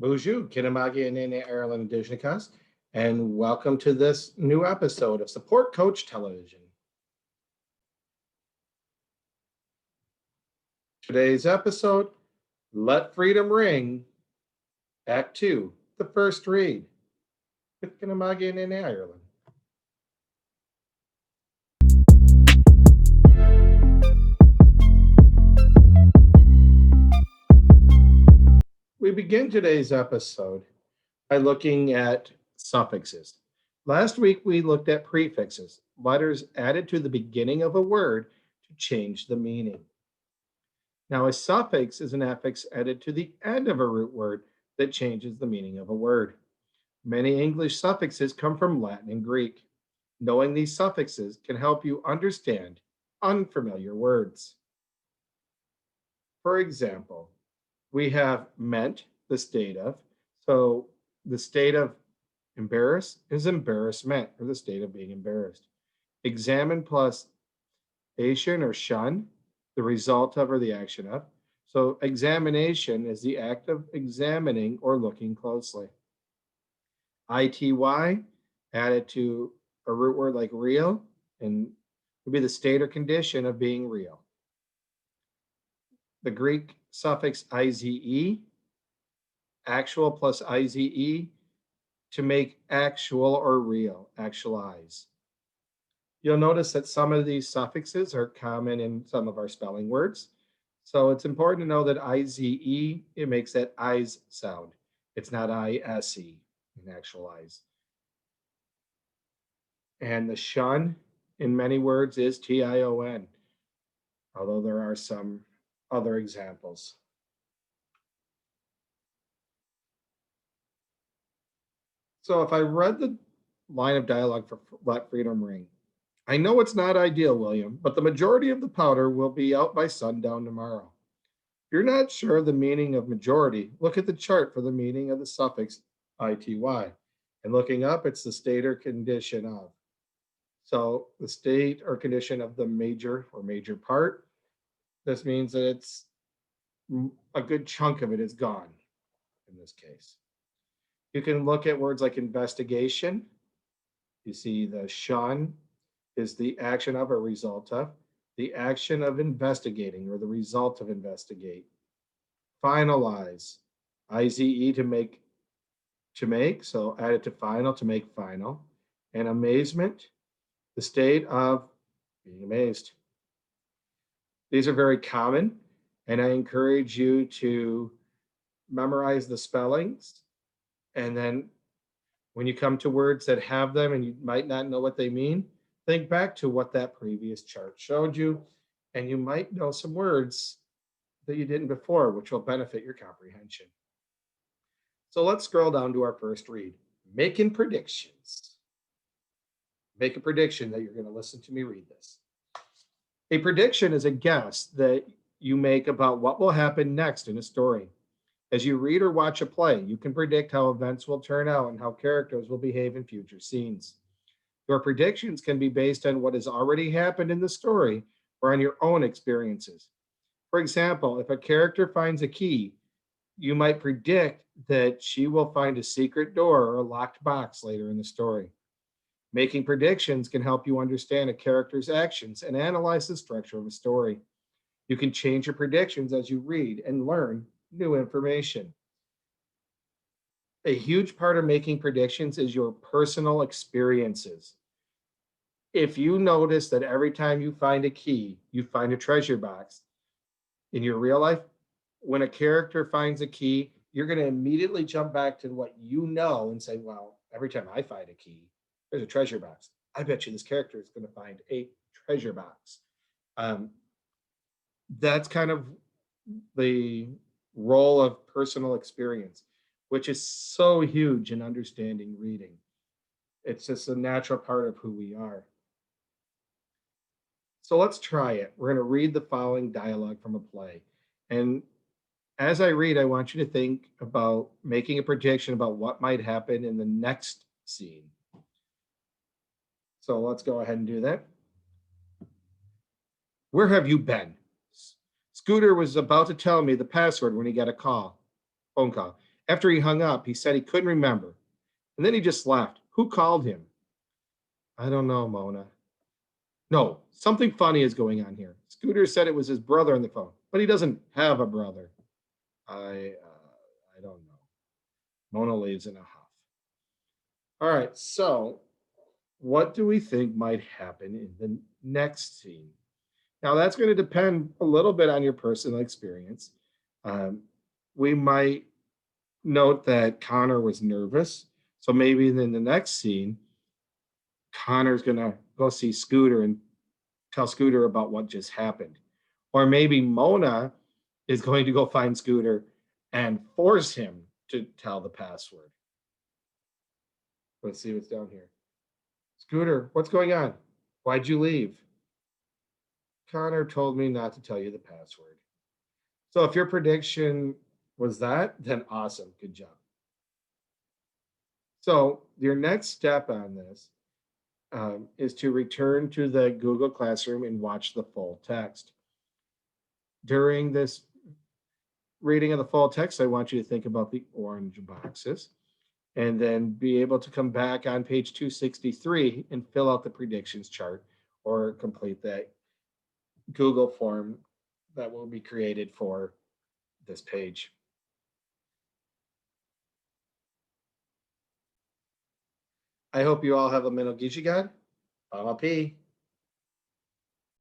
Bonjour, Kinamagi and Nene Ireland Dijnikas, and welcome to this new episode of Support Coach Television. Today's episode, Let Freedom Ring, Act 2, the first read, with Kinamagi and Nene Ireland. We begin today's episode by looking at suffixes. Last week, we looked at prefixes, letters added to the beginning of a word to change the meaning. Now, a suffix is an affix added to the end of a root word that changes the meaning of a word. Many English suffixes come from Latin and Greek. Knowing these suffixes can help you understand unfamiliar words. For example, we have meant, the state of. So the state of embarrass is embarrassment, or the state of being embarrassed. Examine plus ation or shun, the result of or the action of. So examination is the act of examining or looking closely. ITY added to a root word like real and would be the state or condition of being real. The Greek suffix IZE, actual plus IZE, to make actual or real, actualize. You'll notice that some of these suffixes are common in some of our spelling words. So it's important to know that IZE, it makes that eyes sound. It's not ISE in actualize. And the shun in many words is TION, although there are some other examples. So if I read the line of dialogue for Let Freedom Ring, I know it's not ideal, William, but the majority of the powder will be out by sundown tomorrow. If you're not sure of the meaning of majority, look at the chart for the meaning of the suffix ITY. And looking up, it's the state or condition of. So the state or condition of the major or major part, this means that it's a good chunk of it is gone in this case. You can look at words like investigation. You see the shun is the action of or result of, the action of investigating or the result of investigate. Finalize, IZE to make, so add it to final to make final. And amazement, the state of being amazed. These are very common, and I encourage you to memorize the spellings. And then when you come to words that have them and you might not know what they mean, think back to what that previous chart showed you, and you might know some words that you didn't before, which will benefit your comprehension. So let's scroll down to our first read, making predictions. Make a prediction that you're going to listen to me read this. A prediction is a guess that you make about what will happen next in a story. As you read or watch a play, you can predict how events will turn out and how characters will behave in future scenes. Your predictions can be based on what has already happened in the story or on your own experiences. For example, if a character finds a key, you might predict that she will find a secret door or a locked box later in the story. Making predictions can help you understand a character's actions and analyze the structure of a story. You can change your predictions as you read and learn new information. A huge part of making predictions is your personal experiences. If you notice that every time you find a key, you find a treasure box in your real life, when a character finds a key, you're going to immediately jump back to what you know and say, well, every time I find a key, there's a treasure box. I bet you this character is going to find a treasure box. That's kind of the role of personal experience, which is so huge in understanding reading. It's just a natural part of who we are. So let's try it. We're going to read the following dialogue from a play. And as I read, I want you to think about making a prediction about what might happen in the next scene. So let's go ahead and do that. Where have you been? Scooter was about to tell me the password when he got a phone call. After he hung up, he said he couldn't remember. And then he just laughed. Who called him? I don't know, Mona. No, something funny is going on here. Scooter said it was his brother on the phone, but he doesn't have a brother. I don't know. Mona leaves in a huff. All right, so what do we think might happen in the next scene? Now, that's going to depend a little bit on your personal experience. Um, we might note that Connor was nervous. So maybe in the next scene, Connor's going to go see Scooter and tell Scooter about what just happened. Or maybe Mona is going to go find Scooter and force him to tell the password. Let's see what's down here. Scooter, what's going on? Why'd you leave? Connor told me not to tell you the password. So if your prediction was that, then awesome. Good job. So your next step on this is to return to the Google Classroom and watch the full text. During this reading of the full text, I want you to think about the orange boxes and then be able to come back on page 263 and fill out the predictions chart or complete that Google form that will be created for this page. I hope you all have a mental Gishigad. Pamapi.